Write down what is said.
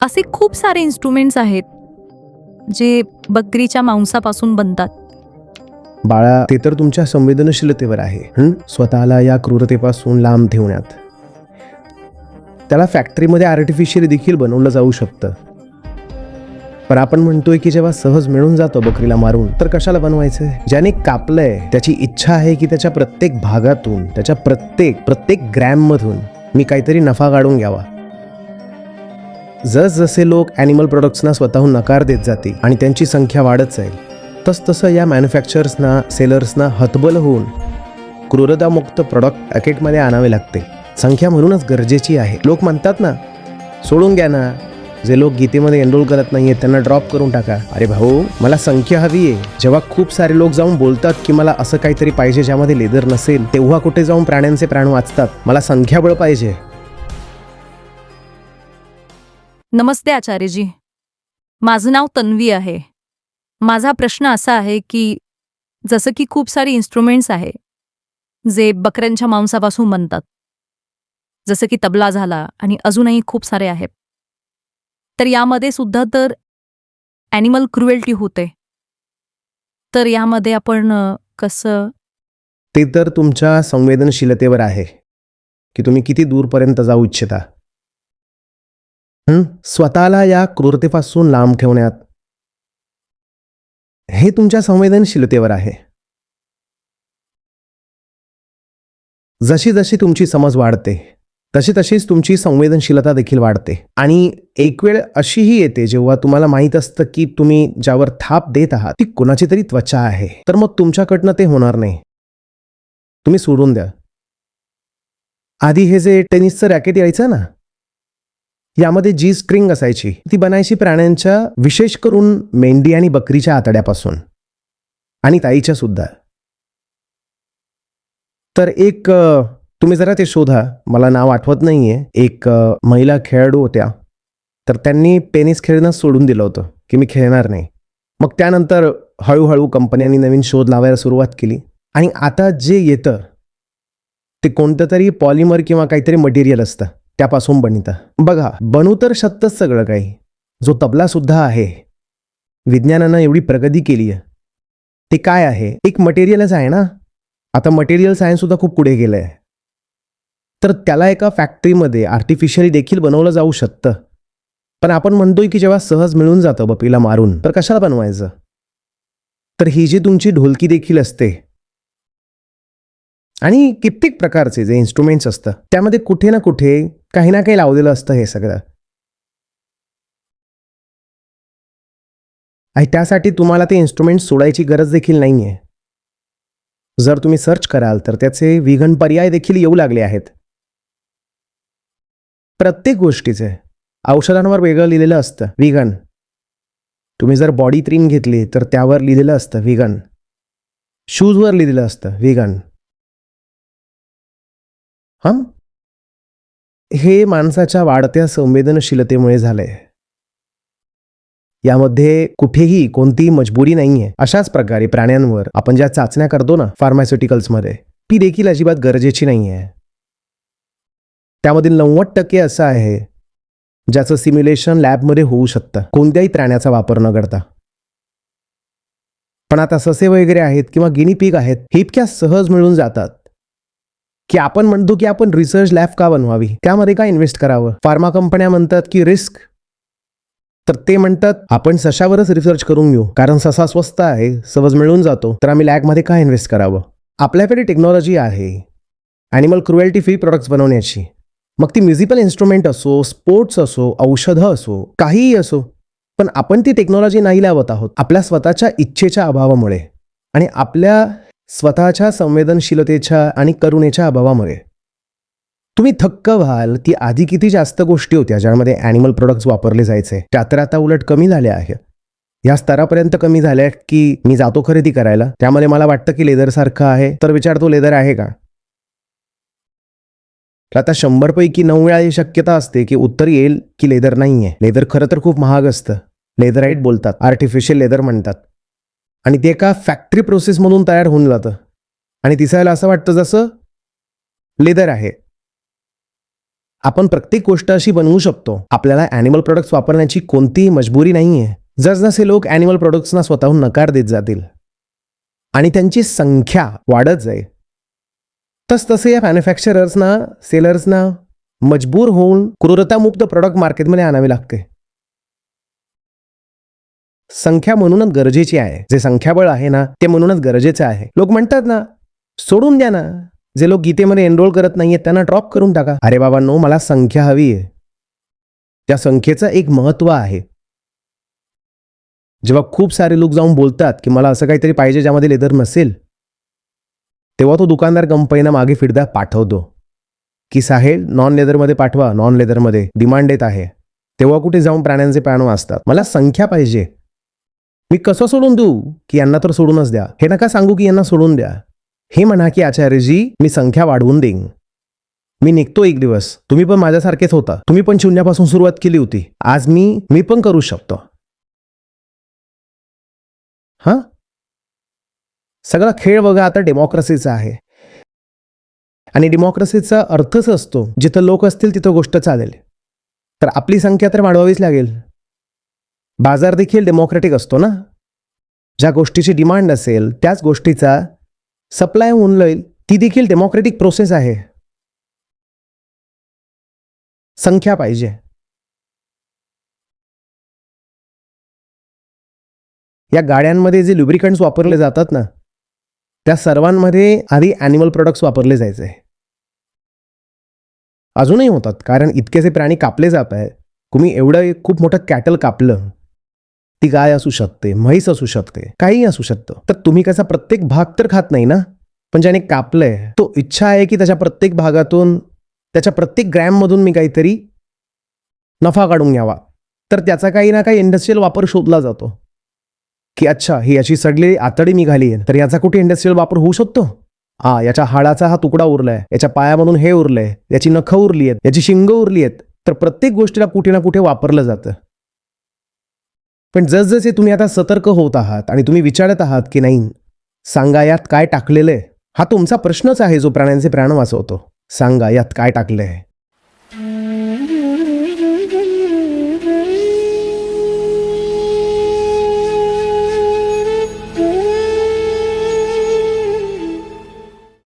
असे खूप सारे इन्स्ट्रुमेंट्स आहेत जे बकरीच्या मांसापासून बनतात. बाळा, ते तर तुमच्या संवेदनशीलतेवर आहे. स्वतःला या क्रूरतेपासून लांब ठेवण्यात. त्याला फॅक्टरीमध्ये आर्टिफिशियल देखील बनवलं जाऊ शकतं. पण आपण म्हणतोय की जेव्हा सहज मिळून जातो बकरीला मारून, तर कशाला बनवायचं? ज्याने कापलंय त्याची इच्छा आहे की त्याच्या प्रत्येक भागातून, त्याच्या प्रत्येक ग्रॅम मधून मी काहीतरी नफा काढून घ्यावा. जसजसे लोक ॲनिमल प्रोडक्ट्सना स्वतःहून नकार देत जातील आणि त्यांची संख्या वाढत जाईल, तसतसं या मॅन्युफॅक्चरर्सना, सेलर्सना हतबल होऊन क्रूरतामुक्त प्रॉडक्ट पॅकेटमध्ये आणावे लागते. संख्या म्हणूनच गरजेची आहे. लोक म्हणतात ना, सोडून घ्या ना, जे लोक गीतेमध्ये एनरोल करत नाही आहेत त्यांना ड्रॉप करून टाका. अरे भाऊ, मला संख्या हवी आहे. जेव्हा खूप सारे लोक जाऊन बोलतात की मला असं काहीतरी पाहिजे ज्यामध्ये लेदर नसेल, तेव्हा कुठे जाऊन प्राण्यांचे प्राण वाचतात. मला संख्याबळ पाहिजे. नमस्ते आचार्यजी, माझं नाव तन्वी आहे. माझा प्रश्न असा आहे की जसं की खूप सारी इन्स्ट्रुमेंट्स आहे जे बकऱ्यांच्या मांसापासून बनतात, जसं की तबला झाला आणि अजूनही खूप सारे आहेत, तर यामध्ये सुद्धा तर ॲनिमल क्रुएल्टी होते. तर यामध्ये आपण कसं? ते तर तुमच्या संवेदनशीलतेवर आहे की तुम्ही किती दूरपर्यंत जाऊ इच्छिता. स्वतःला या क्रूरतेपासून लांब ठेवण्यात हे तुमच्या संवेदनशीलतेवर आहे. जशी जशी तुमची समज वाढते तशी तशीच तुमची संवेदनशीलता देखील वाढते. आणि एक वेळ अशीही येते जेव्हा तुम्हाला माहीत असतं की तुम्ही ज्यावर थाप देत आहात ती कोणाची तरी त्वचा आहे, तर मग तुमच्याकडनं ते होणार नाही. तुम्ही सोडून द्या. आधी हे जे टेनिसचं रॅकेट यायचं ना, यामध्ये जी स्ट्रिंग असायची ती बनायची प्राण्यांच्या, विशेष करून मेंढी आणि बकरीच्या आतड्यापासून, आणि ताईच्या सुद्धा. तर एक तुम्ही जरा ते शोधा, मला नाव आठवत नाहीये. एक महिला खेळाडू होत्या, तर त्यांनी टेनिस खेळणं सोडून दिलं होतं की मी खेळणार नाही. मग त्यानंतर हळूहळू कंपन्यांनी नवीन शोध लावायला सुरुवात केली आणि आता जे येतं ते कोणतं तरी पॉलिमर किंवा काहीतरी मटेरियल असतं, त्यापासून बनतं. बघा, बनू तर शकतंच सगळं काही. जो तबला सुद्धा आहे, विज्ञानानं एवढी प्रगती केली आहे, ते काय आहे? एक मटेरियलच आहे ना. आता मटेरियल सायन्स सुद्धा खूप पुढे गेलं आहे. तर त्याला एका फॅक्टरीमध्ये आर्टिफिशियली देखील बनवलं जाऊ शकतं. पण आपण म्हणतोय की जेव्हा सहज मिळून जातं बकरीला मारून, तर कशाला बनवायचं? तर ही जी तुमची ढोलकी देखील असते आणि कित्येक प्रकारचे जे इन्स्ट्रुमेंट्स असतं, त्यामध्ये कुठे ना कुठे काही ना काही लावलेलं असतं हे सगळं. आणि त्यासाठी तुम्हाला ते इन्स्ट्रुमेंट सोडायची गरज देखील नाही आहे. जर तुम्ही सर्च कराल तर त्याचे व्हीगन पर्याय देखील येऊ लागले आहेत. प्रत्येक गोष्टीचे औषधांवर वेगळं लिहिलेलं असतं व्हीगन. तुम्ही जर बॉडी क्रीम घेतली तर त्यावर लिहिलेलं असतं व्हीगन. शूजवर लिहिलेलं असतं व्हीगन. हे माणसाच्या वाढत्या संवेदनशीलतेमुळे झालंय. यामध्ये कुठेही कोणतीही मजबुरी नाहीये. अशाच प्रकारे प्राण्यांवर आपण ज्या चाचण्या करतो ना फार्मास्युटिकल्समध्ये, ती देखील अजिबात गरजेची नाहीये. त्यामधील 90% असं आहे ज्याचं सिम्युलेशन लॅबमध्ये होऊ शकतं, कोणत्याही प्राण्याचा वापर न करता. पण आता ससे वगैरे आहेत किंवा गिनी पिग आहेत, हे इतक्या सहज मिळून जातात की आपण म्हणतो की आपण रिसर्च लॅब का बनवावी, त्यामध्ये का इन्व्हेस्ट करावं. फार्मा कंपन्या म्हणतात की रिस्क, तर ते म्हणतात आपण सशावरच रिसर्च करून घेऊ, कारण ससा स्वस्त आहे, सहज मिळून जातो, तर आम्ही लॅबमध्ये का इन्व्हेस्ट करावं. आपल्याकडे टेक्नॉलॉजी आहे ॲनिमल क्रुएल्टी फ्री प्रॉडक्ट्स बनवण्याची. मग ती म्युझिकल इन्स्ट्रुमेंट असो, स्पोर्ट्स असो, औषधं असो, काहीही असो, पण आपण ती टेक्नॉलॉजी नाही लावत आहोत आपल्या स्वतःच्या इच्छेच्या अभावामुळे आणि आपल्या स्वतःच्या संवेदनशीलतेच्या आणि करुणेच्या अभावामुळे. तुम्ही थक्क व्हाल की आधी किती जास्त गोष्टी होत्या ज्यामध्ये ॲनिमल प्रोडक्ट्स वापरले जायचे, त्या तर आता उलट कमी झाल्या आहेत. या स्तरापर्यंत कमी झाल्या की मी जातो खरेदी करायला, त्यामध्ये मला वाटतं की लेदरसारखं आहे, तर विचारतो लेदर आहे का. आता 100 पैकी 9 वेळा ही शक्यता असते की उत्तर येईल की लेदर नाही आहे. लेदर खरं तर खूप महाग असतं. लेदराईट बोलतात, आर्टिफिशियल लेदर म्हणतात, आणि ते एका फॅक्टरी प्रोसेसमधून तयार होऊन जातं आणि दिसायला असं वाटतं जसं लेदर आहे. आपण प्रत्येक गोष्ट अशी बनवू शकतो. आपल्याला ॲनिमल प्रोडक्ट्स वापरण्याची कोणतीही मजबुरी नाहीये. जसजसे लोक ॲनिमल प्रोडक्ट्सना स्वतःहून नकार देत जातील आणि त्यांची संख्या वाढत जाईल, तसतसे या मॅन्युफॅक्चरर्सना, सेलर्सना मजबूर होऊन क्रूरतामुक्त प्रोडक्ट मार्केटमध्ये आणावे लागते. संख्या म्हणूनच गरजेची आहे. जे संख्याबळ आहे ना, ते म्हणूनच गरजेचं आहे. लोक म्हणतात ना, सोडून द्या ना, जे लोक गीतेमध्ये एनरोल करत नाहीयेत त्यांना ड्रॉप करून टाका. अरे बाबांनो, मला संख्या हवी आहे. त्या संख्येचं एक महत्त्व आहे. जेव्हा खूप सारे लोक जाऊन बोलतात की मला असं काहीतरी पाहिजे ज्यामध्ये लेदर नसेल, तेव्हा तो दुकानदार कंपनीला मागे फीडबॅक पाठवतो की साहेब नॉन लेदरमध्ये पाठवा, नॉन लेदरमध्ये डिमांड येत आहे. तेव्हा कुठे जाऊन प्राण्यांचे प्राण वाचतात. मला संख्या पाहिजे. मी कसं सोडून देऊ की यांना तर सोडूनच द्या. हे नका सांगू की यांना सोडून द्या. हे म्हणा की आचार्यजी, मी संख्या वाढवून देईन. मी निघतो एक दिवस. तुम्ही पण माझ्यासारखेच होता. तुम्ही पण शून्यापासून सुरुवात केली होती. आज मी पण करू शकतो. हां, सगळा खेळ बघा आता डेमोक्रेसीचा आहे. आणि डेमोक्रेसीचा अर्थच असतो जिथं लोक असतील तिथं गोष्ट चालेल. तर आपली संख्या तर वाढवावीच लागेल. बाजार देखील डेमोक्रेटिक असतो ना. ज्या गोष्टीची डिमांड असेल त्याच गोष्टीचा सप्लाय होऊन जाईल. ती देखील डेमोक्रेटिक प्रोसेस आहे. संख्या पाहिजे. या गाड्यांमध्ये जे लुब्रिकंट्स वापरले जातात ना, त्या सर्वांमध्ये आधी ॲनिमल प्रोडक्ट्स वापरले जायचे. अजूनही होतात, कारण इतकेसे प्राणी कापले जात आहे. तुम्ही एवढं खूप मोठं कॅटल कापलं, ती गाय असू शकते, म्हैस असू शकते, काहीही असू शकतं. तर तुम्ही त्याचा प्रत्येक भाग तर खात नाही ना. पण ज्याने कापलंय तो इच्छा आहे की त्याच्या प्रत्येक भागातून, त्याच्या प्रत्येक ग्रॅममधून मी काहीतरी नफा काढून घ्यावा. तर त्याचा काही ना काही इंडस्ट्रियल वापर शोधला जातो की अच्छा, ही याची सगळी आतडी निघाली आहे, तर याचा कुठे इंडस्ट्रियल वापर होऊ शकतो. याच्या हाडाचा हा तुकडा उरलाय, याच्या पायामधून हे उरलंय, याची नखं उरली आहेत, याची शिंग उरली आहेत. तर प्रत्येक गोष्टीला कुठे ना कुठे वापरलं जातं. पण जसजसे तुम्ही आता सतर्क होत आहात आणि तुम्ही विचारत आहात की नाही, सांगा यात काय टाकलेलं आहे. हा तुमचा प्रश्नच आहे जो प्राण्यांचे प्राण वाचवतो. सांगा यात काय टाकलंय.